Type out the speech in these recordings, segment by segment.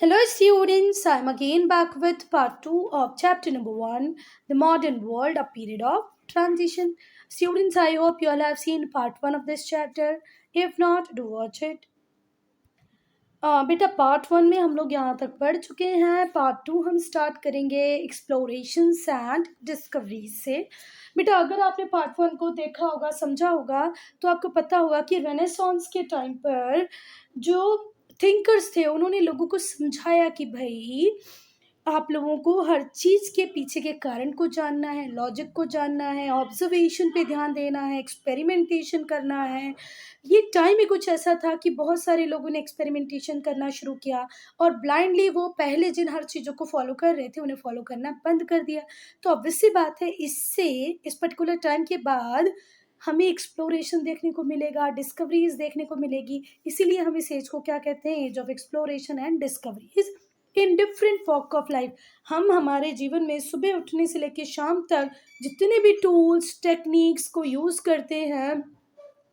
Hello, students. I'm again back with part 2 of chapter number 1, The Modern World, a Period of Transition. Students, I hope you all have seen part 1 of this chapter. If not, do watch it. बेटा part 1 में हम लोग यहाँ तक पढ़ चुके हैं. Part 2 हम स्टार्ट करेंगे एक्सप्लोरेशंस एंड डिस्कवरीज से. बेटा अगर आपने पार्ट 1 को देखा होगा, समझा होगा, तो आपको पता होगा कि रेनेसांस के टाइम पर जो थिंकर्स थे उन्होंने लोगों को समझाया कि भाई आप लोगों को हर चीज़ के पीछे के कारण को जानना है, लॉजिक को जानना है, ऑब्जर्वेशन पे ध्यान देना है, एक्सपेरिमेंटेशन करना है. ये टाइम ही कुछ ऐसा था कि बहुत सारे लोगों ने एक्सपेरिमेंटेशन करना शुरू किया और ब्लाइंडली वो पहले जिन हर चीज़ों को फॉलो कर रहे थे उन्हें फॉलो करना बंद कर दिया. तो ऑब्वियस सी बात है, इससे इस पर्टिकुलर टाइम के बाद हमें एक्सप्लोरेशन देखने को मिलेगा, डिस्कवरीज देखने को मिलेगी. इसीलिए हम इस एज को क्या कहते हैं, age of exploration and discoveries in different walk of life. हम हमारे जीवन में सुबह उठने से लेकर शाम तक जितने भी टूल्स टेक्निक्स को यूज़ करते हैं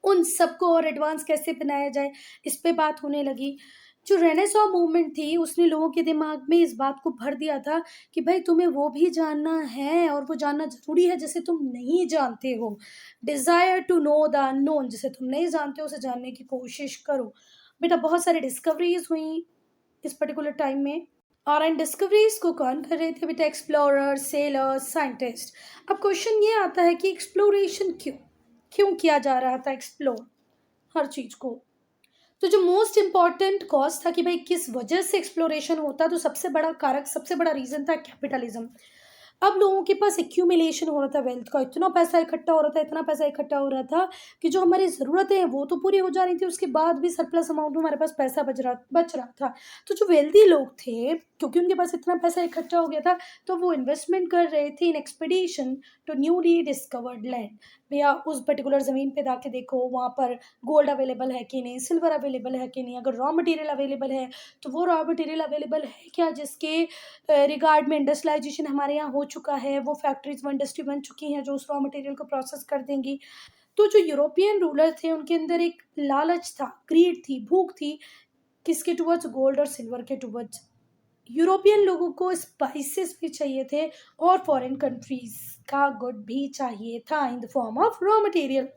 उन सबको और एडवांस कैसे बनाया जाए, इस पे बात होने लगी. जो रेनेसां मूवमेंट थी उसने लोगों के दिमाग में इस बात को भर दिया था कि भाई तुम्हें वो भी जानना है और वो जानना ज़रूरी है जिसे तुम नहीं जानते हो. Desire to know the unknown, जिसे तुम नहीं जानते हो उसे जानने की कोशिश करो. बेटा बहुत सारी डिस्कवरीज हुई इस पर्टिकुलर टाइम में. और इन डिस्कवरीज को कौन कर रहे थे बेटा? Explorer, sellers, scientist. अब क्वेश्चन ये आता है कि एक्सप्लोरेशन क्यों क्यों किया जा रहा था, एक्सप्लोर हर चीज़ को. तो जो मोस्ट इम्पॉर्टेंट कॉज था कि भाई किस वजह से एक्सप्लोरेशन होता, तो सबसे बड़ा कारक, सबसे बड़ा रीज़न था कैपिटलिज्म. अब लोगों के पास एक्यूमुलेशन हो रहा था वेल्थ का, इतना पैसा इकट्ठा हो रहा था, इतना पैसा इकट्ठा हो रहा था कि जो हमारी ज़रूरतें हैं वो तो पूरी हो जा रही थी, उसके बाद भी सरप्लस अमाउंट में हमारे पास पैसा बच रहा था. तो जो वेल्दी लोग थे, क्योंकि उनके पास इतना पैसा इकट्ठा हो गया था, तो वो इन्वेस्टमेंट कर रहे थे in expedition to newly discovered land. भैया उस पर्टिकुलर ज़मीन पे जाके देखो वहाँ पर गोल्ड अवेलेबल है कि नहीं, सिल्वर अवेलेबल है कि नहीं, अगर रॉ मटेरियल अवेलेबल है तो वो रॉ मटेरियल अवेलेबल है क्या जिसके रिगार्ड में इंडस्ट्रियलाइजेशन हमारे यहाँ हो चुका है, वो फैक्ट्रीज वो इंडस्ट्री बन चुकी हैं जो उस रॉ मटेरियल को प्रोसेस कर देंगी. तो जो यूरोपियन रूलर थे उनके अंदर एक लालच था, ग्रीड थी, भूख थी. किसके टुवर्ड्स? गोल्ड और सिल्वर के टुवर्ड्स. यूरोपियन लोगों को स्पाइसेस भी चाहिए थे और फॉरेन कंट्रीज का गुड भी चाहिए था in the form of raw material.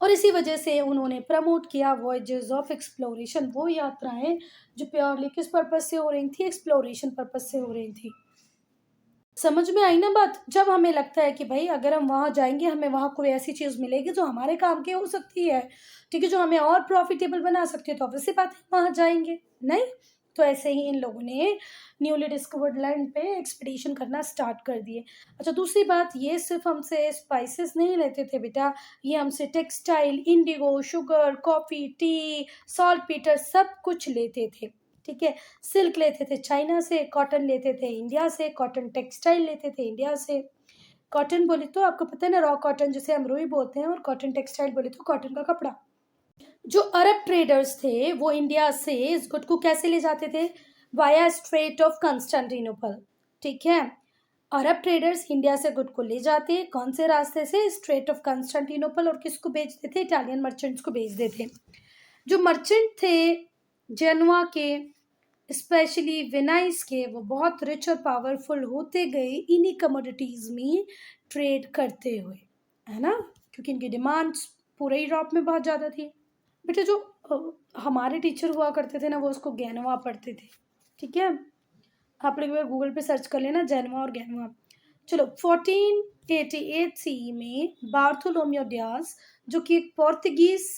और इसी वजह से उन्होंने प्रमोट किया वॉयजेस ऑफ एक्सप्लोरेशन, वो यात्राएं जो प्योरली किस पर्पज से हो रही थी? एक्सप्लोरेशन पर्पज से हो रही थी. समझ में आई ना बात? जब हमें लगता है कि भाई अगर हम वहाँ जाएंगे हमें वहाँ कोई ऐसी चीज़ मिलेगी जो हमारे काम की हो सकती है, ठीक है, जो हमें और प्रॉफिटेबल बना सकती है, तो ऑब्वियस सी बात है वहाँ जाएंगे. नहीं? तो ऐसे ही इन लोगों ने न्यूली डिस्कवर्ड लैंड पे एक्सपीडिशन करना स्टार्ट कर दिए. अच्छा, दूसरी बात, ये सिर्फ हमसे स्पाइसेस नहीं लेते थे बेटा, ये हमसे textile, Indigo, sugar, coffee, T, salt Peter सब कुछ लेते थे. ठीक है, सिल्क लेते थे चाइना से, कॉटन लेते थे इंडिया से, कॉटन टेक्सटाइल लेते थे इंडिया से. कॉटन बोले तो आपको पता है ना, रॉ कॉटन जिसे हम रुई बोलते हैं, और कॉटन टेक्सटाइल बोले तो कॉटन का कपड़ा. जो अरब ट्रेडर्स थे वो इंडिया से इस गुड को कैसे ले जाते थे? Via strait of Constantinople. ठीक है, अरब ट्रेडर्स इंडिया से गुड को ले जाते कौन से रास्ते से? Strait of Constantinople. और किसको बेचते थे? इटालियन मर्चेंट्स को बेचते थे. जो मर्चेंट थे जेनुआ के, स्पेशली वेनाइस के, वो बहुत रिच और पावरफुल होते गए इन्हीं कमोडिटीज़ में ट्रेड करते हुए, है ना, क्योंकि इनकी डिमांड्स पूरे यूरोप में बहुत ज़्यादा थी. बेटा जो हमारे टीचर हुआ करते थे ना, वो उसको गेनुआ पढ़ते थे. ठीक है, आप लोग एक बार गूगल पे सर्च कर लेना जेनुआ और गेनुआ. चलो, 1488 सी में बार्थोलोमियो डियाज, जो कि एक पोर्तुगीज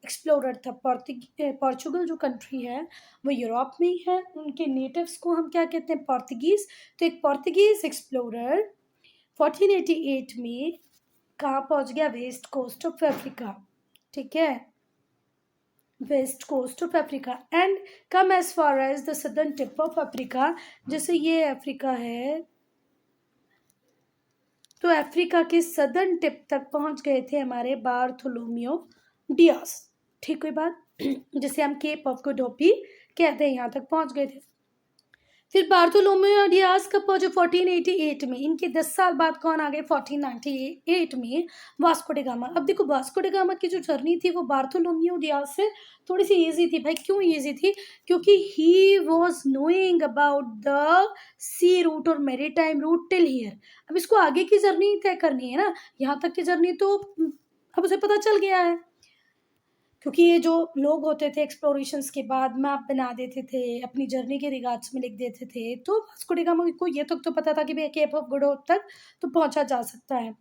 एक्सप्लोरर था. पोर्चुगल जो कंट्री है वो यूरोप में ही है, उनके नेटिव्स को हम क्या कहते हैं? पोर्तुगीज. तो एक पोर्तुगीज एक्सप्लोरर 1488 में कहाँ पहुँच गया? West coast of Africa. ठीक है, west coast of Africa and come as far as the southern tip of Africa. जैसे ये अफ्रीका है तो अफ्रीका के सदर्न टिप तक पहुंच गए थे हमारे बार्थोलोमियो डियास. ठीक हुई बात? जिसे हम केप ऑफ गुड होप कहते हैं, यहाँ तक पहुंच गए थे. फिर बार्थोलोमेओ डियाज कब पहुंचे 1488 में। इनके 10 साल बाद कौन आ गए 1498 में, वास्को डी गामा। अब देखो वास्को डी गामा की जो जर्नी थी वो बार्थोलोमेओ डियाज से थोड़ी सी इजी थी। भाई क्यों इजी थी? क्योंकि he was knowing about the sea route और मेरीटाइम रूट टिल हियर। अब इसको आगे की जर्नी तय करनी है ना, यहाँ तक की जर्नी तो अब उसे पता चल गया है। क्योंकि ये जो लोग होते थे एक्सप्लोरेशंस के बाद मैप बना देते थे, अपनी जर्नी के रिगार्ड्स में लिख देते थे, तो वास्को डी गामा को ये तक तो पता था कि भैया केप ऑफ गुड होप तक तो पहुंचा जा सकता है।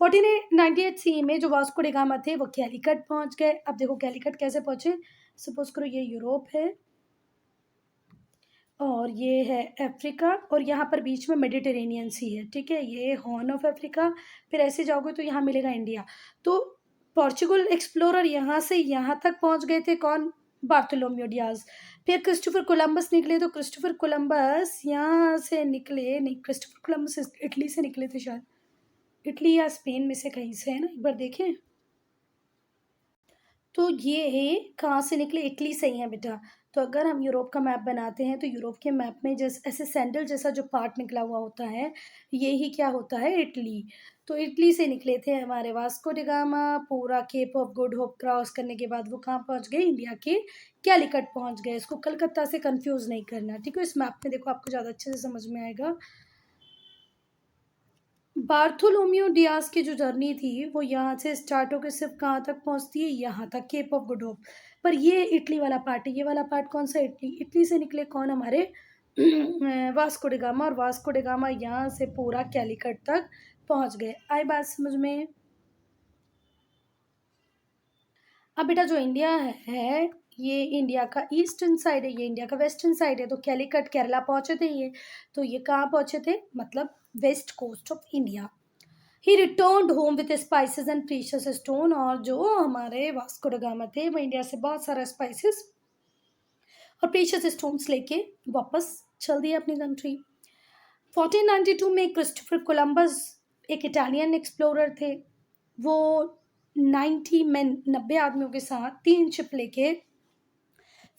1498 सी में जो वास्को डी गामा थे वो कैलीकट पहुंच गए। अब देखो कैलीकट कैसे पहुंचे। सपोज करो ये यूरोप है और ये है अफ्रीका और यहाँ पर बीच में मेडिटेरेनियन सी है, ठीक है, ये हॉर्न ऑफ अफ्रीका। फिर ऐसे जाओगे तो यहाँ मिलेगा इंडिया। तो पोर्चुगल एक्सप्लोरर यहाँ से यहाँ तक पहुँच गए थे, कौन? बार्थोलोमेओ डियाज। फिर क्रिस्टोफर कोलंबस निकले, तो क्रिस्टोफर कोलंबस यहाँ से निकले नहीं, क्रिस्टोफर कोलंबस इटली से निकले थे शायद, इटली या स्पेन में से कहीं से है ना, एक बार देखें। तो ये कहाँ से निकले? इटली से ही है बेटा। तो अगर हम यूरोप का मैप बनाते हैं तो यूरोप के मैप में जैसे ऐसे सैंडल जैसा जो पार्ट निकला हुआ होता है, ये ही क्या होता है? इटली। तो इटली से निकले थे हमारे वास्को डी गामा। पूरा Cape of Good Hope cross करने के बाद वो कहाँ पहुंच गए? इंडिया के कैलिकट पहुंच गए। इसको कलकत्ता से कंफ्यूज नहीं करना, ठीक है? इस मैप में देखो आपको ज़्यादा अच्छे से समझ में आएगा। बार्थोलोमियो डियाज की जो जर्नी थी वो यहाँ से स्टार्ट होकर सिर्फ कहाँ तक पहुँचती है? यहाँ तक, केप ऑफ गुड होप। पर ये इटली वाला पार्ट है। ये वाला पार्ट कौन सा? इटली। इटली से निकले कौन? हमारे वास्को डी गामा। और वास्को डी गामा यहाँ से पूरा कैलिकट तक पहुँच गए। आई बात समझ में? अब बेटा जो इंडिया है ये इंडिया का ईस्टर्न साइड है, ये इंडिया का वेस्टर्न साइड है। तो कैलिकट केरला पहुंचे थे ये, तो ये कहाँ पहुंचे थे? मतलब west coast of India. He returned home with spices and precious stone. और जो हमारे वास्को ड गामा थे वो इंडिया से बहुत सारा स्पाइसेस और प्रीशियस स्टोन्स लेके वापस चल दिए अपनी कंट्री। 1492 में क्रिस्टोफर कोलंबस एक इटालियन एक्सप्लोरर थे। वो 90 आदमियों के साथ 3 शिप लेके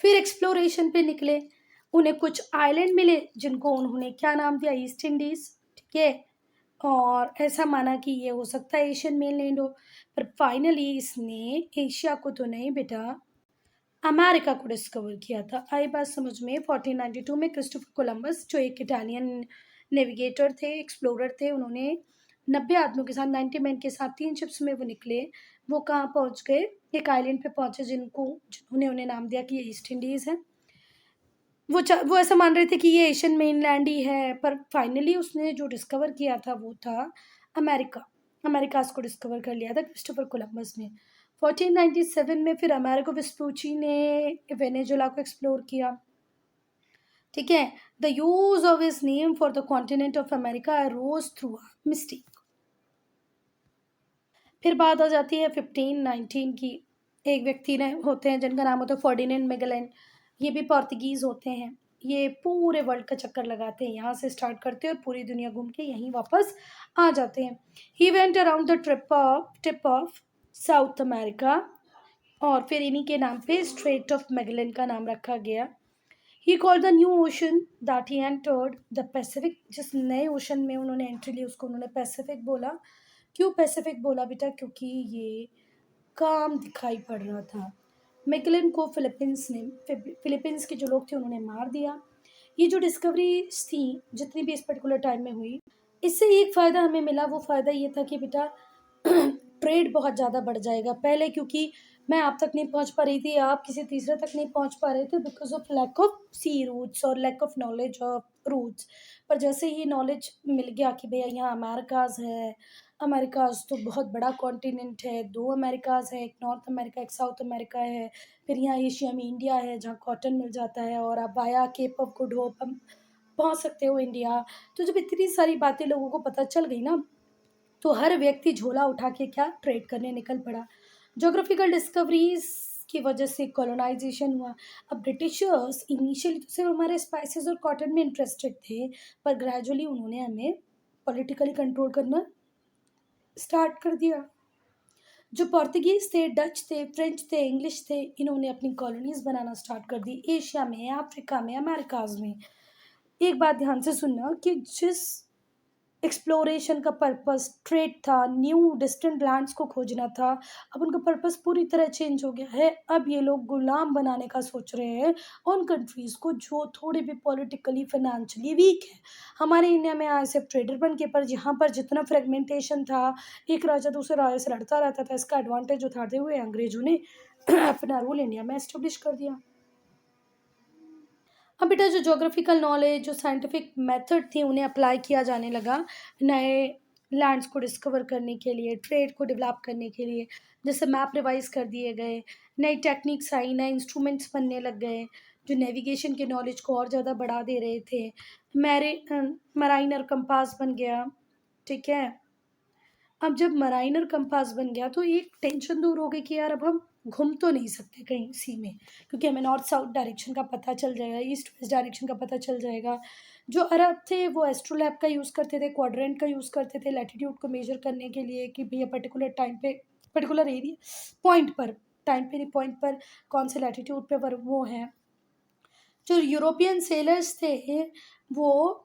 फिर एक्सप्लोरेशन पे निकले। उन्हें कुछ आइलैंड मिले जिनको उन्होंने क्या नाम दिया? ईस्ट इंडीज, ठीक है। और ऐसा माना कि ये हो सकता है एशियन मेनलैंड हो। पर फाइनली इसने एशिया को तो नहीं बेटा, अमेरिका को डिस्कवर किया था। आई बात समझ में? 1492 में क्रिस्टोफर कोलंबस जो एक इटालियन नेविगेटर थे, एक्सप्लोरर थे, उन्होंने 90 आदमियों के साथ, 90 मैन के साथ 3 शिप्स में वो निकले। वो कहाँ पहुँच गए? एक आइलैंड पे पहुँचे जिन्होंने उन्हें नाम दिया कि ये ईस्ट इंडीज़ है। वो ऐसा मान रहे थे कि ये एशियन मेनलैंड ही है, पर फाइनली उसने जो डिस्कवर किया था वो था अमेरिका। अमेरिकाज को डिस्कवर कर लिया था क्रिस्टोफर कोलंबस ने। 1497 में फिर अमेरिको वेस्पुची ने वेनेजुला को एक्सप्लोर किया, ठीक है। The use of his name for the continent of America rose through mistake. फिर बात आ जाती है 1519 की। एक व्यक्ति ने होते हैं जिनका नाम होता है फर्डिनेंड मैगेलन। ये भी पोर्तुगीज होते हैं। ये पूरे वर्ल्ड का चक्कर लगाते हैं, यहाँ से स्टार्ट करते हैं और पूरी दुनिया घूम के यहीं वापस आ जाते हैं। He went around the tip of south America. और फिर इन्हीं के नाम पे स्ट्रेट ऑफ मैगेलन का नाम रखा गया। He called the new ocean that he entered the Pacific. जिस नए ओशन में उन्होंने एंट्री ली उसको उन्होंने पैसिफिक बोला। क्यों पैसिफिक बोला बेटा? क्योंकि ये काम दिखाई पड़ रहा था। मैगेलन को फिलीपींस के जो लोग थे उन्होंने मार दिया। ये जो डिस्कवरी थी जितनी भी इस पर्टिकुलर टाइम में हुई, इससे एक फ़ायदा हमें मिला। वो फ़ायदा ये था कि बेटा ट्रेड बहुत ज़्यादा बढ़ जाएगा। पहले क्योंकि मैं आप तक नहीं पहुंच पा रही थी, आप किसी तीसरे तक नहीं पहुंच पा रहे थे because of lack of sea routes और lack of knowledge of routes. पर जैसे ही नॉलेज मिल गया कि भैया यहाँ अमेरिकाज है, अमेरिकाज तो बहुत बड़ा कॉन्टिनेंट है, 2 अमेरिकाज है, एक नॉर्थ अमेरिका एक साउथ अमेरिका है। फिर यहाँ एशिया में इंडिया है जहाँ कॉटन मिल जाता है, और आप आया केप ऑफ गुड होप हम पहुँच सकते हो इंडिया। तो जब इतनी सारी बातें लोगों को पता चल गई ना, तो हर व्यक्ति झोला उठा के क्या ट्रेड करने निकल पड़ा। ज्योग्राफिकल डिस्कवरीज की वजह से कॉलोनाइजेशन हुआ। अब ब्रिटिशर्स इनिशियली तो सिर्फ हमारे स्पाइसेस और कॉटन में इंटरेस्टेड थे, पर ग्रेजुअली उन्होंने हमें पॉलिटिकली कंट्रोल करना स्टार्ट कर दिया। जो पोर्तुगीज थे, डच थे, फ्रेंच थे, इंग्लिश थे, इन्होंने अपनी कॉलोनीज बनाना स्टार्ट कर दी एशिया में, अफ्रीका में, अमेरिकाज में। एक बात ध्यान से सुनना कि जिस एक्सप्लोरेशन का पर्पस ट्रेड था, न्यू डिस्टेंट लैंड्स को खोजना था, अब उनका पर्पस पूरी तरह चेंज हो गया है। अब ये लोग गुलाम बनाने का सोच रहे हैं उन कंट्रीज़ को जो थोड़ी भी पॉलिटिकली, फाइनेंशियली वीक है। हमारे इंडिया में आए सिर्फ ट्रेडर बन के, पर यहाँ पर जितना फ्रेगमेंटेशन था, एक राजा दूसरे राजा से लड़ता रहता था, इसका एडवांटेज उठाते हुए अंग्रेज़ों ने अपना रूल इंडिया में एस्टेब्लिश कर दिया। अब बेटा जो ज्योग्राफिकल नॉलेज, जो साइंटिफिक मेथड थे, उन्हें अप्लाई किया जाने लगा नए लैंड्स को डिस्कवर करने के लिए, ट्रेड को डेवलप करने के लिए। जैसे मैप रिवाइज कर दिए गए, नई टेक्निक्स आई, नए इंस्ट्रूमेंट्स बनने लग गए जो नेविगेशन के नॉलेज को और ज़्यादा बढ़ा दे रहे थे। मराइनर कंपास बन गया, ठीक है। अब जब मराइनर कंपास बन गया तो एक टेंशन दूर हो गई कि यार अब हम घूम तो नहीं सकते कहीं सी में, क्योंकि हमें नॉर्थ साउथ डायरेक्शन का पता चल जाएगा, ईस्ट वेस्ट डायरेक्शन का पता चल जाएगा। जो अरब थे वो एस्ट्रोलैब का यूज़ करते थे, क्वाड्रेंट का यूज़ करते थे लैटिट्यूड को मेजर करने के लिए कि भैया पर्टिकुलर टाइम पे, पर्टिकुलर एरिया, पॉइंट पर, टाइम पे नहीं, पॉइंट पर कौन से लैटिट्यूड पे वो है। जो यूरोपियन सेलर्स थे वो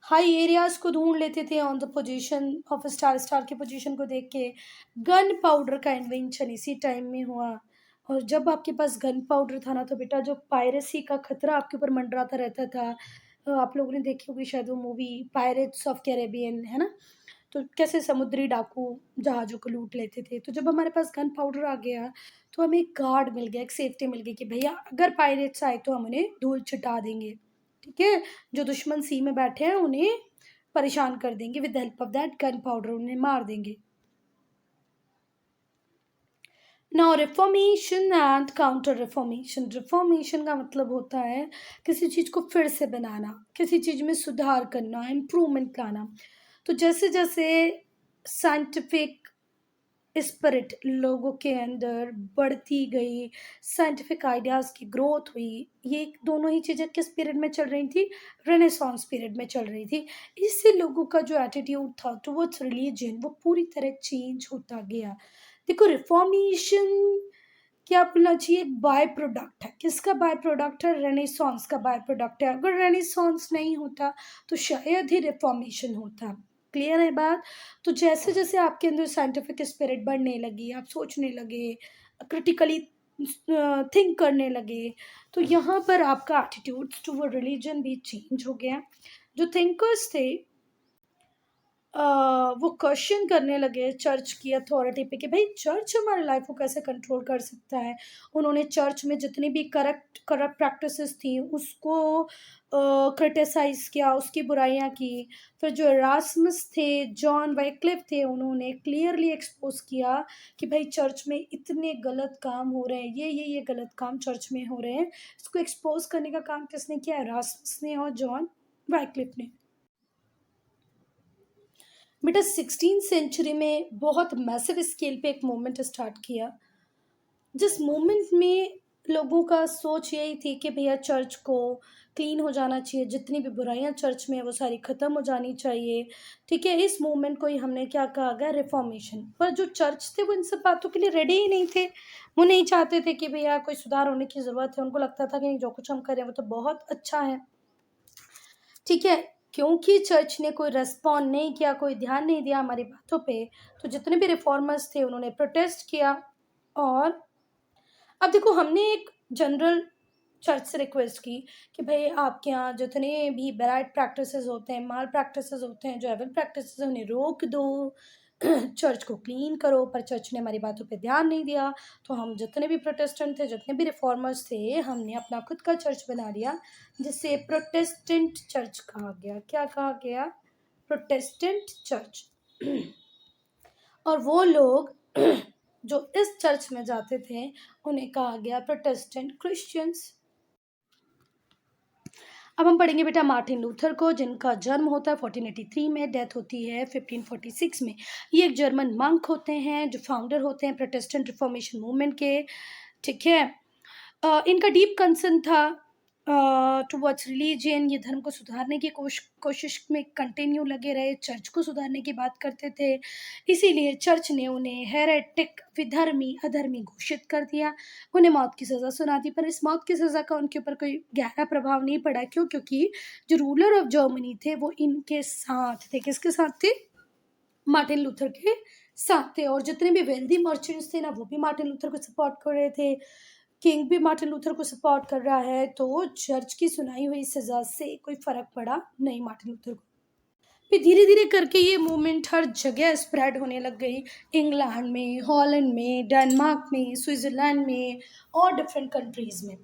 हाई एरियाज को ढूंढ लेते थे on the position of star, star की पोजीशन को देख के। गन पाउडर का इन्वेंशन इसी टाइम में हुआ। और जब आपके पास गन पाउडर था ना, तो बेटा जो पायरेसी का खतरा आपके ऊपर मंडराता रहता था, आप लोगों ने देखी होगी शायद वो मूवी पायरेट्स ऑफ कैरेबियन, है ना। तो कैसे समुद्री डाकू जहाज़ों को लूट लेते थे। तो जब हमारे पास गन पाउडर आ गया तो हमें एक गार्ड मिल गया, एक सेफ्टी मिल गई कि भैया अगर पायरेट्स आए तो हम उन्हें धूल छिटा देंगे, ठीक है। जो दुश्मन सी में बैठे हैं उन्हें परेशान कर देंगे, with help of that gun powder उन्हें मार देंगे। Now reformation and counter reformation. Reformation का मतलब होता है किसी चीज़ को फिर से बनाना, किसी चीज़ में सुधार करना, इम्प्रूवमेंट लाना। तो जैसे जैसे साइंटिफिक स्पिरिट लोगों के अंदर बढ़ती गई, साइंटिफिक आइडियाज़ की ग्रोथ हुई, ये दोनों ही चीज़ें किस पीरियड में चल रही थी? रेनेसांस पीरियड में चल रही थी। इससे लोगों का जो एटीट्यूड था टुवर्ड्स रिलीजन वो पूरी तरह चेंज होता गया। देखो रिफॉर्मेशन क्या बोलना चाहिए, एक बाय प्रोडक्ट है। किसका बाय प्रोडक्ट है? रेनेसांस का बाय प्रोडक्ट है। अगर रेनेसांस नहीं होता तो शायद ही रिफॉर्मेशन होता। क्लियर है बात? तो जैसे जैसे आपके अंदर साइंटिफिक स्पिरिट बढ़ने लगी, आप सोचने लगे, क्रिटिकली थिंक करने लगे, तो यहाँ पर आपका एटीट्यूड टुवर्ड रिलीजन भी चेंज हो गया। जो थिंकर्स थे वो क्वेश्चन करने लगे चर्च की अथॉरिटी पे कि भाई चर्च हमारी लाइफ को कैसे कंट्रोल कर सकता है। उन्होंने चर्च में जितनी भी करप्ट प्रैक्टिसेस थी उसको क्रिटिसाइज किया, उसकी बुराइयां की। फिर जो एरास्मस थे, जॉन वाइक्लिफ थे, उन्होंने क्लियरली एक्सपोज किया कि भाई चर्च में इतने गलत काम हो रहे हैं, ये गलत काम चर्च में हो रहे हैं। इसको एक्सपोज करने का काम किसने किया? एरास्मस ने और जॉन वाइक्लिफ ने। बेटा 16th सेंचुरी में बहुत मैसिव स्केल पे एक मूवमेंट स्टार्ट किया, जिस मूवमेंट में लोगों का सोच यही थी कि भैया चर्च को क्लीन हो जाना चाहिए, जितनी भी बुराइयां चर्च में है वो सारी ख़त्म हो जानी चाहिए, ठीक है। इस मूवमेंट को ही हमने क्या कहा गया? रिफॉर्मेशन। पर जो चर्च थे वो इन सब बातों के लिए रेडी ही नहीं थे। वो नहीं चाहते थे कि भैया कोई सुधार होने की ज़रूरत है। उनको लगता था कि नहीं, जो कुछ हम करें वो तो बहुत अच्छा है, ठीक है। क्योंकि चर्च ने कोई रेस्पॉन्ड नहीं किया, कोई ध्यान नहीं दिया हमारी बातों पे, तो जितने भी रिफॉर्मर्स थे उन्होंने प्रोटेस्ट किया। और अब देखो हमने एक जनरल चर्च से रिक्वेस्ट की कि भाई आपके यहाँ जितने भी बैड प्रैक्टिसेस होते हैं, माल प्रैक्टिसेस होते हैं, जो एविल प्रैक्टिसेस हैं, उन्हें रोक दो, चर्च को क्लीन करो। पर चर्च ने हमारी बातों पे ध्यान नहीं दिया। तो हम जितने भी प्रोटेस्टेंट थे, जितने भी रिफॉर्मर्स थे, हमने अपना खुद का चर्च बना लिया, जिसे प्रोटेस्टेंट चर्च कहा गया। क्या कहा गया? Protestant church. और वो लोग जो इस चर्च में जाते थे उन्हें कहा गया प्रोटेस्टेंट क्रिश्चियंस। अब हम पढ़ेंगे बेटा मार्टिन लूथर को, जिनका जन्म होता है 1483 में, डेथ होती है 1546 में। ये एक जर्मन मंक होते हैं जो फाउंडर होते हैं प्रोटेस्टेंट रिफॉर्मेशन मूवमेंट के, ठीक है। इनका डीप कंसर्न था टुवर्ड्स रिलीजियन, ये धर्म को सुधारने की कोशिश में कंटिन्यू लगे रहे, चर्च को सुधारने की बात करते थे। इसीलिए चर्च ने उन्हें हेरेटिक, विधर्मी, अधर्मी घोषित कर दिया। उन्हें मौत की सज़ा सुना दी, पर इस मौत की सज़ा का उनके ऊपर कोई गहरा प्रभाव नहीं पड़ा। क्यों? क्योंकि जो रूलर ऑफ जर्मनी थे वो इनके साथ थे। किसके साथ थे? मार्टिन लूथर के साथ थे। और जितने भी वेल्दी मर्चेंट्स थे ना, वो भी मार्टिन लूथर को सपोर्ट कर रहे थे। किंग भी मार्टिन लूथर को सपोर्ट कर रहा है, तो चर्च की सुनाई हुई सजा से कोई फर्क पड़ा नहीं मार्टिन लूथर को। फिर धीरे धीरे करके ये मूवमेंट हर जगह स्प्रेड होने लग गई। इंग्लैंड में, हॉलैंड में, डेनमार्क में, स्विट्जरलैंड में और डिफरेंट कंट्रीज में।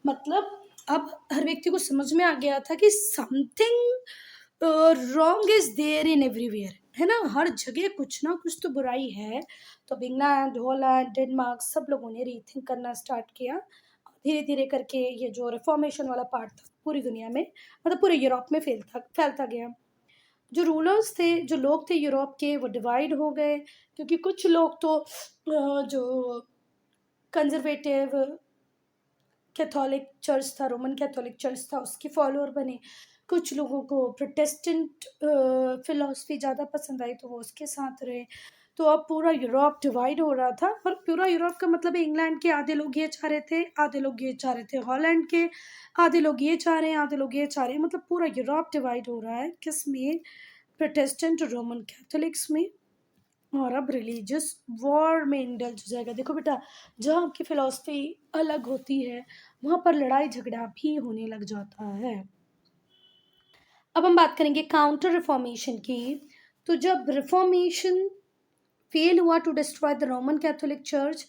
मतलब अब हर व्यक्ति को समझ में आ गया था कि something wrong is there in everywhere, है ना? हर जगह कुछ ना कुछ तो बुराई है। तो अब इंग्लैंड, हॉलैंड, डेनमार्क सब लोगों ने रीथिंक करना स्टार्ट किया। धीरे धीरे करके ये जो रिफॉर्मेशन वाला पार्ट था पूरी दुनिया में, मतलब पूरे यूरोप में फैलता फैलता गया। जो रूलर्स थे, जो लोग थे यूरोप के, वो डिवाइड हो गए। क्योंकि कुछ लोग तो जो कंजर्वेटिव कैथोलिक चर्च था, रोमन कैथोलिक चर्च था, उसके फॉलोअर बने। कुछ लोगों को प्रोटेस्टेंट फिलॉसफी ज़्यादा पसंद आई, तो वो उसके साथ रहे। तो अब पूरा यूरोप डिवाइड हो रहा था। और पूरा यूरोप का मतलब है, इंग्लैंड के आधे लोग ये चाह रहे थे, आधे लोग ये चाह रहे थे। हॉलैंड के आधे लोग ये चाह रहे हैं, आधे लोग ये चाह रहे हैं। मतलब पूरा यूरोप डिवाइड हो रहा है। किस में? प्रोटेस्टेंट और रोमन कैथोलिक्स में। और अब रिलीजियस वॉर में इंडल्ज हो जाएगा। देखो बेटा, जहाँ आपकी फिलॉसफी अलग होती है, वहाँ पर लड़ाई झगड़ा भी होने लग जाता है। अब हम बात करेंगे काउंटर रिफॉर्मेशन की। तो जब रिफॉर्मेशन फेल हुआ to destroy the Roman Catholic church,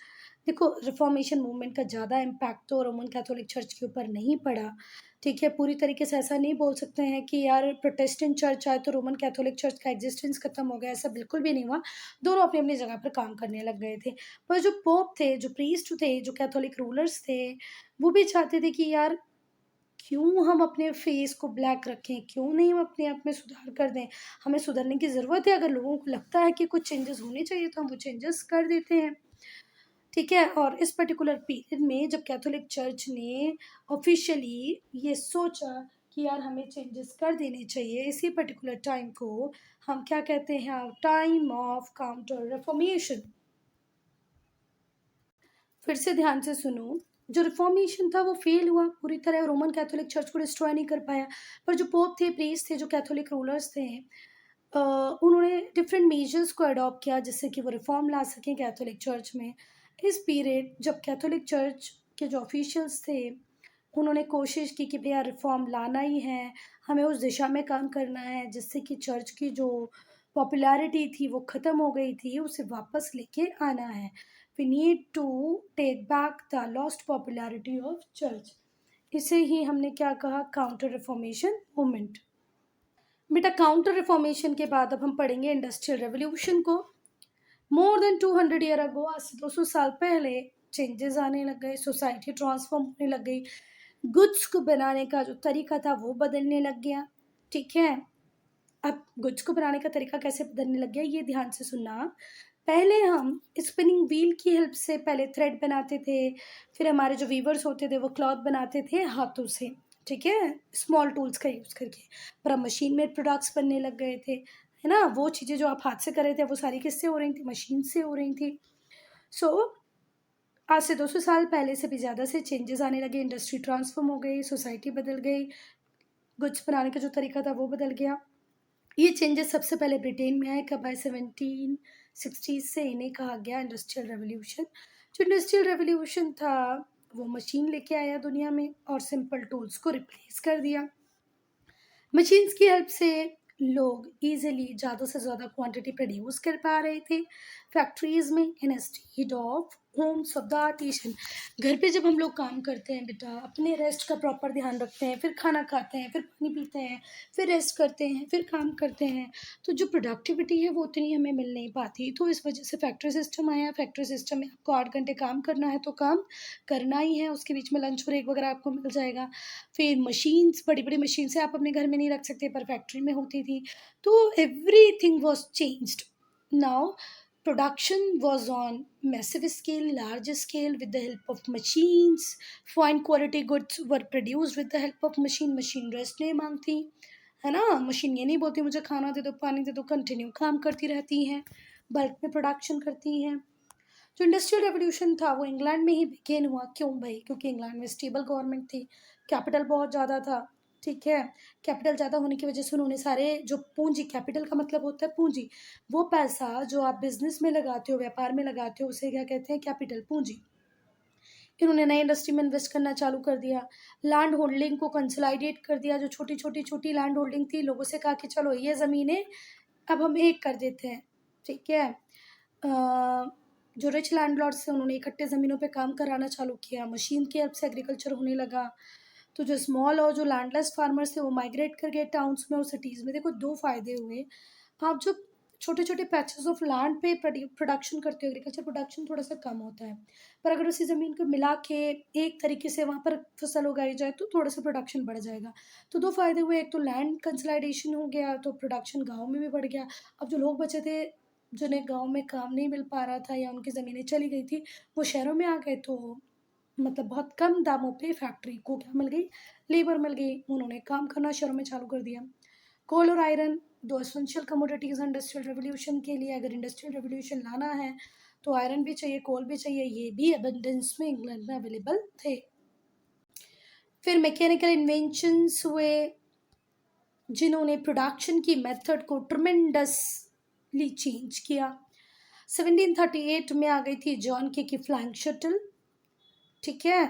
देखो रिफॉर्मेशन मूवमेंट का ज़्यादा इम्पैक्ट तो रोमन कैथोलिक चर्च के ऊपर नहीं पड़ा। ठीक है, पूरी तरीके से ऐसा नहीं बोल सकते हैं कि यार प्रोटेस्टेंट चर्च आए तो रोमन कैथोलिक चर्च का एग्जिस्टेंस खत्म हो गया, ऐसा बिल्कुल भी नहीं हुआ। दोनों अपनी अपनी जगह पर काम करने लग गए थे। पर जो पोप थे, जो प्रीस्ट थे, जो कैथोलिक रूलर्स थे, वो भी चाहते थे कि यार क्यों हम अपने फेस को ब्लैक रखें, क्यों नहीं हम अपने आप में सुधार कर दें। हमें सुधरने की ज़रूरत है। अगर लोगों को लगता है कि कुछ चेंजेस होने चाहिए तो हम वो चेंजेस कर देते हैं। ठीक है, और इस पर्टिकुलर पीरियड में जब कैथोलिक चर्च ने ऑफिशियली ये सोचा कि यार हमें चेंजेस कर देने चाहिए, इसी पर्टिकुलर टाइम को हम क्या कहते हैं? Time of counter reformation. फिर से ध्यान से सुनो। जो रिफॉर्मेशन था वो फेल हुआ पूरी तरह, रोमन कैथोलिक चर्च को डिस्ट्रॉय नहीं कर पाया। पर जो पोप थे, प्रीस्ट थे, जो कैथोलिक रूलर्स थे, उन्होंने डिफरेंट मेजर्स को अडॉप्ट किया जिससे कि वो रिफॉर्म ला सकें कैथोलिक चर्च में। इस पीरियड जब कैथोलिक चर्च के जो ऑफिशियल्स थे, उन्होंने कोशिश की कि भैया रिफॉर्म लाना ही है, हमें उस दिशा में काम करना है जिससे कि चर्च की जो पॉपुलैरिटी थी वो ख़त्म हो गई थी, उसे वापस लेके आना है। We need to take back the lost popularity of church. इसे ही हमने क्या कहा? Counter reformation movement. बेटा काउंटर रिफॉर्मेशन के बाद अब हम पढ़ेंगे इंडस्ट्रियल रेवोल्यूशन को। मोर देन 200 ईयर अगो, आज से 200 साल पहले चेंजेस आने लग गए, सोसाइटी ट्रांसफॉर्म होने लग गई। गुड्स को बनाने का जो तरीका था वो बदलने लग गया। ठीक है, अब गुड्स को बनाने का तरीका कैसे बदलने लग गया, ये ध्यान से सुनना। पहले हम स्पिनिंग व्हील की हेल्प से पहले थ्रेड बनाते थे। फिर हमारे जो वीवर्स होते थे वो क्लॉथ बनाते थे हाथों से। ठीक है, स्मॉल टूल्स का यूज़ करके। पर अब मशीन मेड प्रोडक्ट्स बनने लग गए थे, है ना? वो चीज़ें जो आप हाथ से कर रहे थे वो सारी किससे हो रही थी? मशीन से हो रही थी। सो आज से 200 साल पहले से भी ज़्यादा से चेंजेस आने लगे। इंडस्ट्री ट्रांसफॉर्म हो गई, सोसाइटी बदल गई, गुड्स बनाने का जो तरीका था वो बदल गया। ये चेंजेस सबसे पहले ब्रिटेन में आए। कब आए? 1760 से इन्हें कहा गया इंडस्ट्रियल रेवोल्यूशन। जो इंडस्ट्रियल रेवोल्यूशन था वो मशीन लेके आया दुनिया में और सिंपल टूल्स को रिप्लेस कर दिया। मशीन्स की हेल्प से लोग इजीली ज़्यादा से ज़्यादा क्वांटिटी प्रोड्यूस कर पा रहे थे फैक्ट्रीज़ में, instead of homes of the artisan. घर पे जब हम लोग काम करते हैं बेटा, अपने रेस्ट का प्रॉपर ध्यान रखते हैं, फिर खाना खाते हैं, फिर पानी पीते हैं, फिर रेस्ट करते हैं, फिर काम करते हैं, तो जो प्रोडक्टिविटी है वो उतनी हमें मिल नहीं पाती। तो इस वजह से फैक्ट्री सिस्टम आया। फैक्ट्री सिस्टम में आपको 8 घंटे काम करना है तो काम करना ही है, उसके बीच में लंच ब्रेक वगैरह आपको मिल जाएगा। फिर मशीन्स, बड़ी-बड़ी मशीन से आप अपने घर में नहीं रख सकते, पर फैक्ट्री में होती थी। तो everything was changed. Now Production was on massive scale, large scale, with the help of machines. Fine quality goods were produced with the help of machine. Machine rest नहीं मांगती, है ना? मशीन ये नहीं बोलती मुझे खाना दे दो, पानी दे दो, कंटिन्यू काम करती रहती हैं, बल्क में प्रोडक्शन करती हैं। जो इंडस्ट्रियल रेवोल्यूशन था वो इंग्लैंड में ही बिगेन हुआ। क्यों भाई? क्योंकि इंग्लैंड में स्टेबल गवर्नमेंट थी, कैपिटल बहुत ज़्यादा था, ठीक है। कैपिटल ज़्यादा होने की वजह से उन्होंने सारे जो पूंजी, कैपिटल का मतलब होता है पूंजी, वो पैसा जो आप बिजनेस में लगाते हो, व्यापार में लगाते हो, उसे क्या कहते हैं? कैपिटल, पूंजी। इन्होंने नई इंडस्ट्री में इन्वेस्ट करना चालू कर दिया। लैंड होल्डिंग को कंसोलिडेट कर दिया। जो छोटी छोटी छोटी लैंड होल्डिंग थी, लोगों से कहा कि चलो ये ज़मीनें अब हम एक कर देते हैं, ठीक है। जो रिच लैंडलॉर्ड्स थे उन्होंने इकट्ठे ज़मीनों पे काम कराना चालू किया। मशीन की हेल्प से एग्रीकल्चर होने लगा। तो जो स्मॉल और जो लैंडलेस फार्मर्स थे वो माइग्रेट कर गए टाउन्स में और सिटीज़ में। देखो, दो फ़ायदे हुए। आप जब छोटे छोटे पैचेस ऑफ लैंड पे प्रोडक्शन करते हो, एग्रीकल्चर प्रोडक्शन थोड़ा सा कम होता है, पर अगर उसी ज़मीन को मिला के एक तरीके से वहाँ पर फसल उगाई जाए तो थोड़ा सा प्रोडक्शन बढ़ जाएगा। तो दो फ़ायदे हुए, एक तो लैंड कंसोलिडेशन हो गया, तो प्रोडक्शन गाँव में भी बढ़ गया। अब जो लोग बचे थे, जिन्हें गाँव में काम नहीं मिल पा रहा था या उनकी ज़मीनें चली गई थी, वो शहरों में आ गए। तो मतलब बहुत कम दामों पे फैक्ट्री को क्या मिल गई? लेबर मिल गई। उन्होंने काम करना शहरों में चालू कर दिया। कोल और आयरन, दो एसेंशियल कमोडिटीज़ इंडस्ट्रियल रेवोल्यूशन के लिए। अगर इंडस्ट्रियल रेवोल्यूशन लाना है तो आयरन भी चाहिए, कोल भी चाहिए, ये भी अबंडेंस में इंग्लैंड में अवेलेबल थे। फिर मैकेनिकल इन्वेंशंस हुए, जिन्होंने प्रोडक्शन की मेथड को ट्रमेंडसली चेंज किया। 1738 में आ गई थी जॉन के की फ्लाइंग शटल, ठीक है,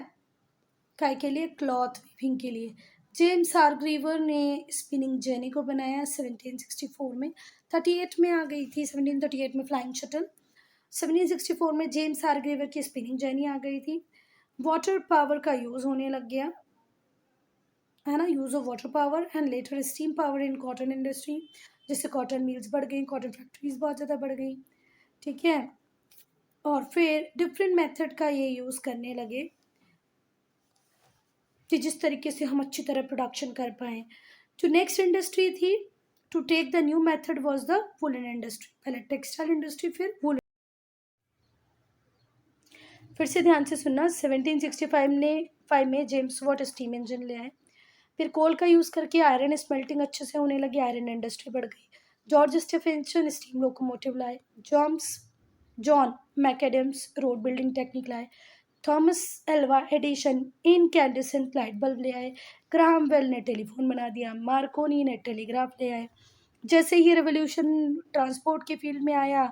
काय के लिए? क्लॉथ वीविंग के लिए। जेम्स हारग्रीवर ने स्पिनिंग जेनी को बनाया 1764 में। 38 में आ गई थी, 1738 में फ्लाइंग शटल। 1764 में जेम्स हारग्रीवर की स्पिनिंग जेनी आ गई थी। वाटर पावर का यूज़ होने लग गया, है ना, use of water power and later steam power in cotton industry, जिससे कॉटन मिल्स बढ़ गई, कॉटन फैक्ट्रीज बहुत ज़्यादा बढ़ गई, ठीक है। और फिर डिफरेंट मेथड का ये यूज़ करने लगे कि जिस तरीके से हम अच्छी तरह प्रोडक्शन कर पाएँ। जो नेक्स्ट इंडस्ट्री थी to take the new method was the woollen industry. पहले टेक्सटाइल इंडस्ट्री, फिर वुलन। फिर से ध्यान से सुनना, 1765 में जेम्स वॉट स्टीम इंजन ले आए। फिर कोल का यूज़ करके आयरन स्मेल्टिंग अच्छे से होने लगी, आयरन इंडस्ट्री बढ़ गई। जॉर्ज स्टेफेंसन स्टीम लोकोमोटिव लाए। John McAdam's road building technique लाए। Thomas Alva Edison incandescent light bulb ले आए। ग्राहम बेल ने टेलीफोन बना दिया। मार्कोनी ने टेलीग्राफ ले आए। जैसे ही रेवोल्यूशन ट्रांसपोर्ट के फील्ड में आया,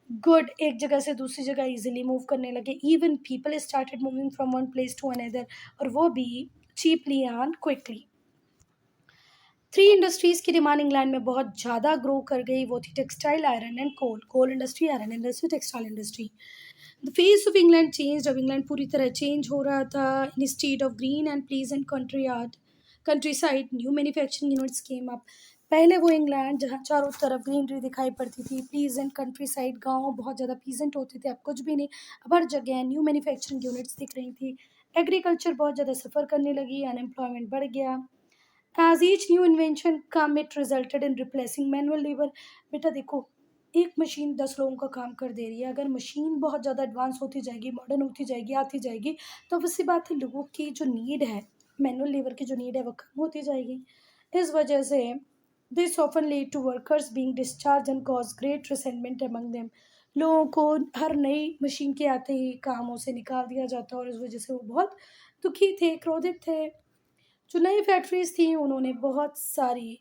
गुड एक जगह से दूसरी जगह इजीली मूव करने लगे। Even people started moving from one place to another, और वो भी cheaply and quickly. Three industries की डिमांड इंग्लैंड में बहुत ज़्यादा ग्रो कर गई। वो थी textile, iron and coal. Coal industry, iron industry, textile industry. The face of England change. अब इंग्लैंड पूरी तरह चेंज हो रहा था। In state of green and pleasant countryside, new manufacturing units came up. पहले वो इंग्लैंड जहाँ चारों तरफ ग्रीनरी दिखाई पड़ती थी, प्लीजेंट कंट्री साइड, गाँव बहुत ज़्यादा प्लीजेंट होते थे, अब कुछ भी नहीं। अब हर जगह न्यू मैन्युफैक्चरिंग यूनिट्स दिख रही थी। एग्रीकल्चर बहुत ज़्यादा सफ़र करने लगी, अनएम्प्लॉयमेंट बढ़ गया। As each new invention come, it resulted in replacing manual labor. बेटा देखो, एक मशीन 10 लोगों का काम कर दे रही है। अगर मशीन बहुत ज़्यादा एडवांस होती जाएगी, मॉडर्न होती जाएगी, आती जाएगी, तो obviously बात है, लोगों की जो नीड है, मैनुअल लेबर की जो नीड है वो कम होती जाएगी। इस वजह से this often lead to workers being discharge and cause great resentment among them. लोगों को हर नई मशीन के आते ही कामों से निकाल दिया जाता, और इस वजह से वो बहुत दुखी थे, क्रोधित थे। जो नई फैक्ट्रीज थी उन्होंने बहुत सारी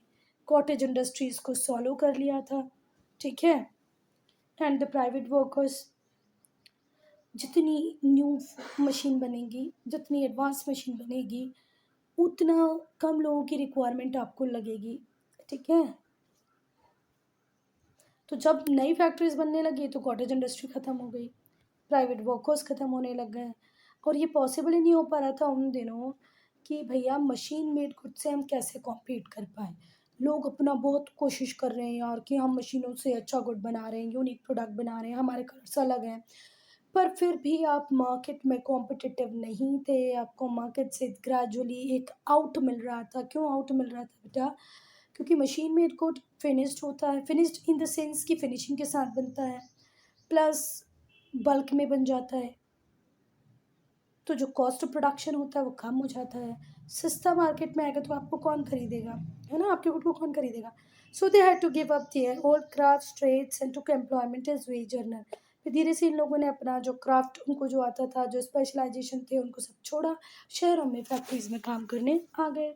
कॉटेज इंडस्ट्रीज को सॉलो कर लिया था, ठीक है। एंड द प्राइवेट वर्कर्स, जितनी न्यू मशीन बनेगी, जितनी एडवांस मशीन बनेगी, उतना कम लोगों की रिक्वायरमेंट आपको लगेगी, ठीक है। तो जब नई फैक्ट्रीज बनने लगी तो कॉटेज इंडस्ट्री ख़त्म हो गई, प्राइवेट वर्कर्स ख़त्म होने लग गए, और ये पॉसिबल ही नहीं हो पा रहा था उन दिनों कि भैया मशीन मेड खुद से हम कैसे कॉम्पीट कर पाएँ। लोग अपना बहुत कोशिश कर रहे हैं यार कि हम मशीनों से अच्छा गुड बना रहे हैं, यूनिक प्रोडक्ट बना रहे हैं, हमारे कलर्स अलग हैं, पर फिर भी आप मार्केट में कॉम्पिटिटिव नहीं थे। आपको मार्केट से ग्रेजुअली एक आउट मिल रहा था। क्यों आउट मिल रहा था बेटा? क्योंकि मशीन मेड गुड फिनिश्ड होता है, फिनिश्ड इन द सेंस कि फिनिशिंग के साथ बनता है। प्लस बल्क में बन जाता है, तो जो कॉस्ट ऑफ प्रोडक्शन होता है वो कम हो जाता है। सस्ता मार्केट में आएगा तो आपको कौन खरीदेगा, है ना, आपके गुड को कौन खरीदेगा। So they had to give up their old craft trades and took employment as wage earner. फिर धीरे से इन लोगों ने अपना जो क्राफ्ट उनको जो आता था, जो स्पेशलाइजेशन थे, उनको सब छोड़ा, शहरों में फैक्ट्रीज में काम करने आ गए,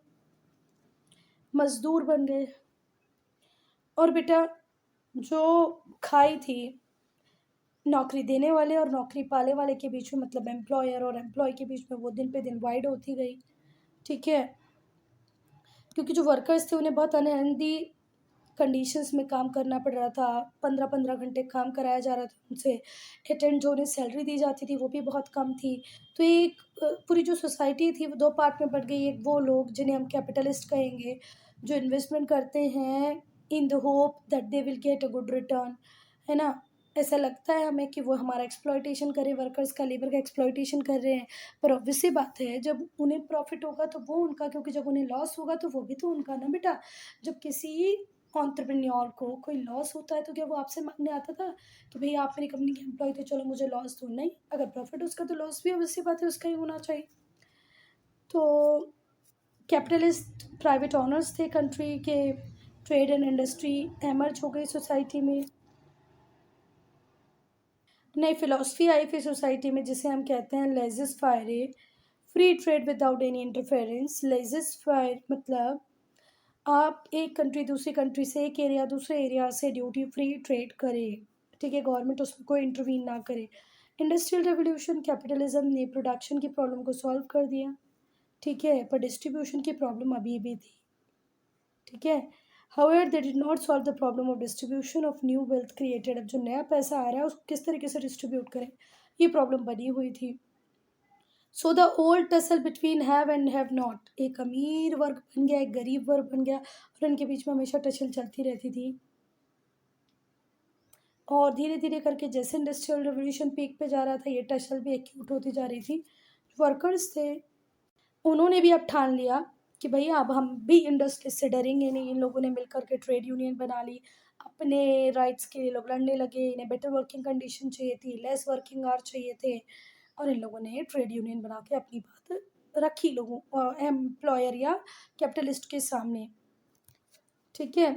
मजदूर बन गए। और बेटा, जो खाई थी नौकरी देने वाले और नौकरी पाले वाले के बीच में, मतलब एम्प्लॉयर और एम्प्लॉय के बीच में, वो दिन पे दिन वाइड होती गई। ठीक है, क्योंकि जो वर्कर्स थे उन्हें बहुत अनहेल्दी कंडीशंस में काम करना पड़ रहा था, 15-15 घंटे काम कराया जा रहा था उनसे, अटेंड जो उन्हें सैलरी दी जाती थी वो भी बहुत कम थी। तो एक पूरी जो सोसाइटी थी वो दो पार्ट में बढ़ गई। एक वो लोग जिन्हें हम कैपिटलिस्ट कहेंगे, जो इन्वेस्टमेंट करते हैं in the hope that they will get a good return, है ना, ऐसा लगता है हमें कि वो हमारा एक्सप्लॉइटेशन कर रहे हैं, वर्कर्स का, लेबर का एक्सप्लॉइटेशन कर रहे हैं। पर ऑब्वियस सी बात है, जब उन्हें प्रॉफिट होगा तो वो उनका, क्योंकि जब उन्हें लॉस होगा तो वो भी तो उनका ना बेटा। जब किसी एंटरप्रेन्योर को कोई लॉस होता है तो क्या वो आपसे मांगने आता था कि भई आप मेरी कंपनी के एम्प्लॉय थे, चलो मुझे लॉस दो? नहीं, अगर प्रॉफिट उसका तो लॉस भी ऑब्वियस सी बात है उसका ही होना चाहिए। तो कैपिटलिस्ट प्राइवेट ओनर्स थे कंट्री के, ट्रेड एंड इंडस्ट्री एमर्ज हो गई सोसाइटी में, नई फिलॉसफी आई फिर सोसाइटी में जिसे हम कहते हैं laissez faire, free trade without any interference. Laissez faire मतलब आप एक कंट्री दूसरी कंट्री से, एक एरिया दूसरे एरिया से ड्यूटी फ्री ट्रेड करे, ठीक है, गवर्नमेंट उसमें कोई इंटरवीन ना करे। इंडस्ट्रियल रेवोल्यूशन, कैपिटलिज्म ने प्रोडक्शन की प्रॉब्लम को सॉल्व कर दिया, ठीक है, पर डिस्ट्रीब्यूशन की प्रॉब्लम अभी भी थी, ठीक है। However they did not solve the problem of distribution of new wealth created. अब जो नया पैसा आ रहा है उसको किस तरीके से डिस्ट्रीब्यूट करें, ये प्रॉब्लम बनी हुई थी। So the old tussle between have and have not, एक अमीर वर्ग बन गया, एक गरीब वर्ग बन गया, और इनके बीच में हमेशा टसल चलती रहती थी। और धीरे धीरे करके जैसे इंडस्ट्रियल रेवोल्यूशन पीक पे जा रहा था, ये टसल भी एक्यूट होती जा रही थी। वर्कर्स थे, उन्होंने भी अब ठान लिया कि भई अब हम भी इंडस्ट्री से डरेंगे नहीं। इन लोगों ने मिलकर के ट्रेड यूनियन बना ली, अपने राइट्स के लिए लोग लड़ने लगे, इन्हें बेटर वर्किंग कंडीशन चाहिए थी, लेस वर्किंग आवर चाहिए थे, और इन लोगों ने ट्रेड यूनियन बना के अपनी बात रखी लोगों, एम्प्लॉयर या कैपिटलिस्ट के सामने, ठीक है।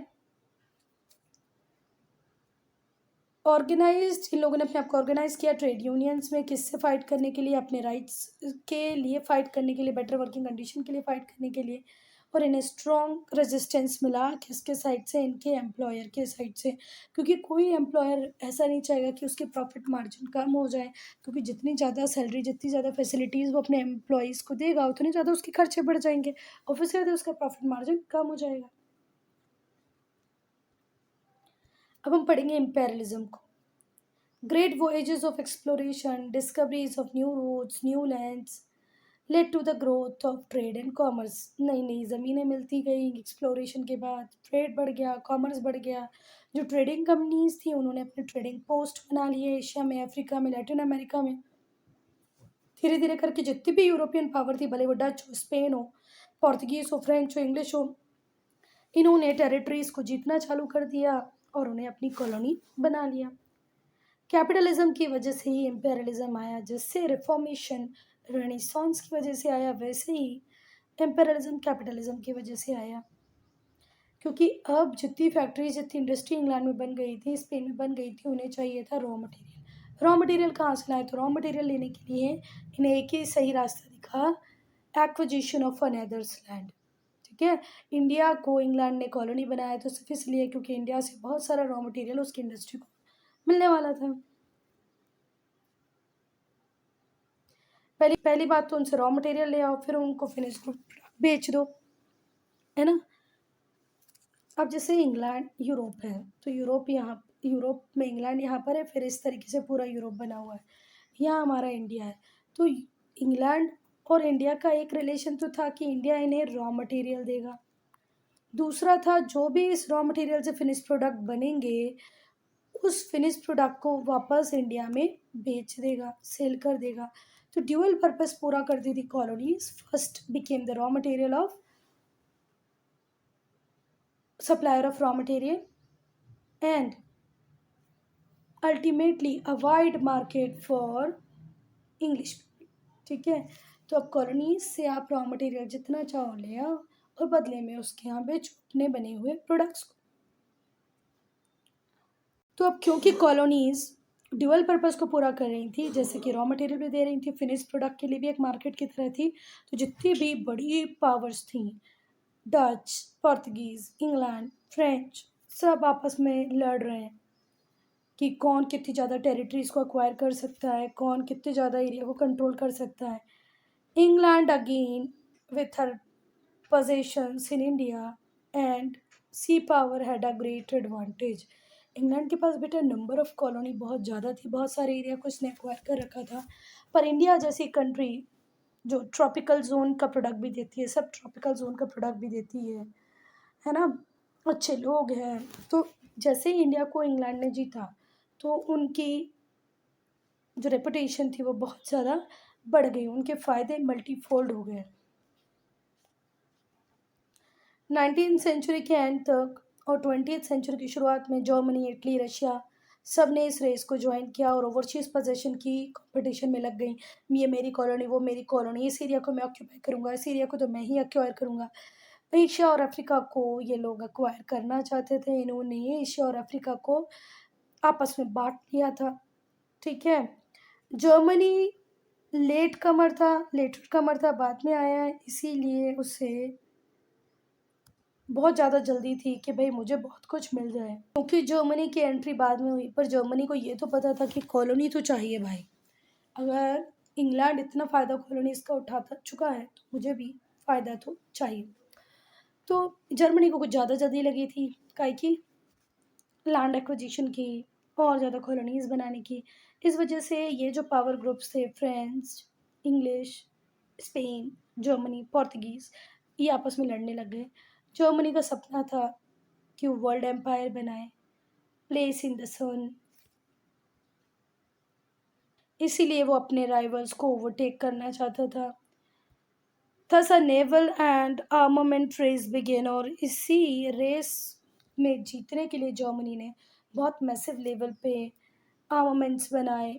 ऑर्गेनाइज्ड, इन लोगों ने अपने आप को ऑर्गेनाइज किया ट्रेड यूनियंस में, किससे फाइट करने के लिए, अपने राइट्स के लिए फाइट करने के लिए, बेटर वर्किंग कंडीशन के लिए फाइट करने के लिए। और इन्हें स्ट्रॉन्ग रेजिस्टेंस मिला किसके साइड से, इनके एम्प्लॉयर के साइड से, क्योंकि कोई एम्प्लॉयर ऐसा नहीं चाहेगा कि उसके प्रॉफिट मार्जिन कम हो जाए, क्योंकि जितनी ज़्यादा सैलरी, जितनी ज़्यादा फैसिलिटीज़ वो अपने एम्प्लॉयज़ को देगा, उतने ज़्यादा उसके खर्चे बढ़ जाएंगे, ऑब्वियसली उसका प्रॉफिट मार्जिन कम हो जाएगा। अब हम पढ़ेंगे इम्पेरियलिज्म को। Great voyages of exploration, discoveries of new routes, new lands led to the growth of trade and commerce. नई नई ज़मीनें मिलती गई, एक्सप्लोरेशन के बाद ट्रेड बढ़ गया, कॉमर्स बढ़ गया। जो ट्रेडिंग कंपनीज थी उन्होंने अपने ट्रेडिंग पोस्ट बना लिए एशिया में, अफ्रीका में, लैटिन अमेरिका में। धीरे धीरे करके जितनी भी यूरोपियन पावर थी, भले वो डच हो, स्पेन हो, पोर्तुगीज़ हो, फ्रेंच हो, इंग्लिश हो, इन्होंने टेरिटरीज को जीतना चालू कर दिया और उन्हें अपनी कॉलोनी बना लिया। कैपिटलिज्म की वजह से ही एम्पेरियलिज्म आया, जिससे रिफॉर्मेशन रेनेसांस की वजह से आया, वैसे ही एम्पेरियलिज्म कैपिटलिज्म की वजह से आया। क्योंकि अब जितनी फैक्ट्रीज, जितनी इंडस्ट्री इंग्लैंड में बन गई थी, स्पेन में बन गई थी, उन्हें चाहिए था रॉ मटेरियल। रॉ मटेरियल कहाँ से लाए? तो रॉ मटेरियल लेने के लिए इन्हें एक ही सही रास्ता दिखा, एक्विजिशन ऑफ अनदर्स लैंड, ठीक है। इंडिया को इंग्लैंड ने कॉलोनी बनाया तो सिर्फ इसलिए क्योंकि इंडिया से बहुत सारा रॉ मटेरियल उसकी इंडस्ट्री को मिलने वाला था। पहली पहली बात तो उनसे रॉ मटेरियल ले आओ, फिर उनको फिनिश बेच दो, है ना। अब जैसे इंग्लैंड यूरोप है, तो यूरोप में इंग्लैंड यहाँ पर है, फिर इस तरीके से पूरा यूरोप बना हुआ है, यहाँ हमारा इंडिया है। तो इंग्लैंड और इंडिया का एक रिलेशन तो था कि इंडिया इन्हें रॉ मटेरियल देगा, दूसरा था जो भी इस रॉ मटेरियल से फिनिश प्रोडक्ट बनेंगे उस फिनिश प्रोडक्ट को वापस इंडिया में बेच देगा, सेल कर देगा। तो ड्यूअल पर्पस पूरा करती थी colonies. First became the raw material of supplier of raw material, and ultimately a wide market for English. ठीक है, तो अब कॉलोनीज से आप रॉ मटेरियल जितना चाहो ले आओ और बदले में उसके यहाँ बेचो अपने बने हुए प्रोडक्ट्स को। तो अब क्योंकि कॉलोनीज ड्यूअल पर्पस को पूरा कर रही थी, जैसे कि रॉ मटेरियल भी दे रही थी, फिनिश प्रोडक्ट के लिए भी एक मार्केट की तरह थी, तो जितनी भी बड़ी पावर्स थी, डच, पोर्तुगीज, इंग्लैंड, फ्रेंच, सब आपस में लड़ रहे हैं कि कौन कितनी ज़्यादा टेरिटरीज को अक्वायर कर सकता है, कौन कितने ज़्यादा एरिया को कंट्रोल कर सकता है। England again with her possessions in India and sea power had a great advantage। England के पास बेटा नंबर ऑफ कॉलोनी बहुत ज़्यादा थी, बहुत सारे एरिया को इसने एक्वायर कर रखा था। पर इंडिया जैसी कंट्री जो ट्रॉपिकल जोन का प्रोडक्ट भी देती है, सब ट्रॉपिकल जोन का प्रोडक्ट भी देती है ना, अच्छे लोग हैं, तो जैसे ही इंडिया को इंग्लैंड ने जीता तो उनकी जो रेपुटेशन थी वो बहुत ज़्यादा बढ़ गई, उनके फ़ायदे मल्टीफोल्ड हो गए। 19th सेंचुरी के एंड तक और 20th सेंचुरी की शुरुआत में जर्मनी, इटली, रशिया सब ने इस रेस को ज्वाइन किया और ओवरसीज पोजेशन की कंपटीशन में लग गई। ये मेरी कॉलोनी, वो मेरी कॉलोनी, इस एरिया को मैं ऑक्यूपाई करूंगा, इस एरिया को तो मैं ही एक्वायर करूंगा। एशिया और अफ्रीका को ये लोग एक्वायर करना चाहते थे, इन्होंने एशिया और अफ्रीका को आपस में बांट लिया था। ठीक है, जर्मनी लेटर कमर था, बाद में आया है, इसीलिए उसे बहुत ज़्यादा जल्दी थी कि भाई मुझे बहुत कुछ मिल जाए, क्योंकि जर्मनी की एंट्री बाद में हुई, पर जर्मनी को ये तो पता था कि कॉलोनी तो चाहिए भाई। अगर इंग्लैंड इतना फ़ायदा कॉलोनीज का उठा चुका है तो मुझे भी फ़ायदा तो चाहिए। तो जर्मनी को कुछ ज़्यादा जल्दी लगी थी, काहे की लैंड एक्विजिशन की और ज़्यादा कॉलोनीज बनाने की। इस वजह से ये जो पावर ग्रुप्स थे, France, English, Spain, Germany, Portuguese, ये आपस में लड़ने लग गए। जर्मनी का सपना था कि वो वर्ल्ड एम्पायर बनाए, प्लेस इन द सन, इसीलिए वो अपने राइवल्स को ओवरटेक करना चाहता था। Thus a naval and armament race began, और इसी रेस में जीतने के लिए जर्मनी ने बहुत मैसिव लेवल पे आर्मामेंट्स बनाए,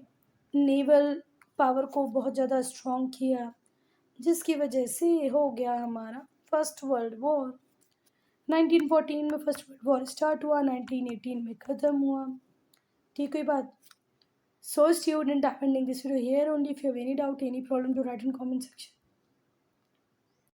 नेवल पावर को बहुत ज़्यादा स्ट्रॉन्ग किया, जिसकी वजह से हो गया हमारा फर्स्ट वर्ल्ड वॉर। 1914 में फर्स्ट वर्ल्ड वॉर स्टार्ट हुआ, 1918 में ख़त्म हुआ। ठीक है बात। So student, I'm ending this video here only. If you have any doubt, any problem, to write in comment section.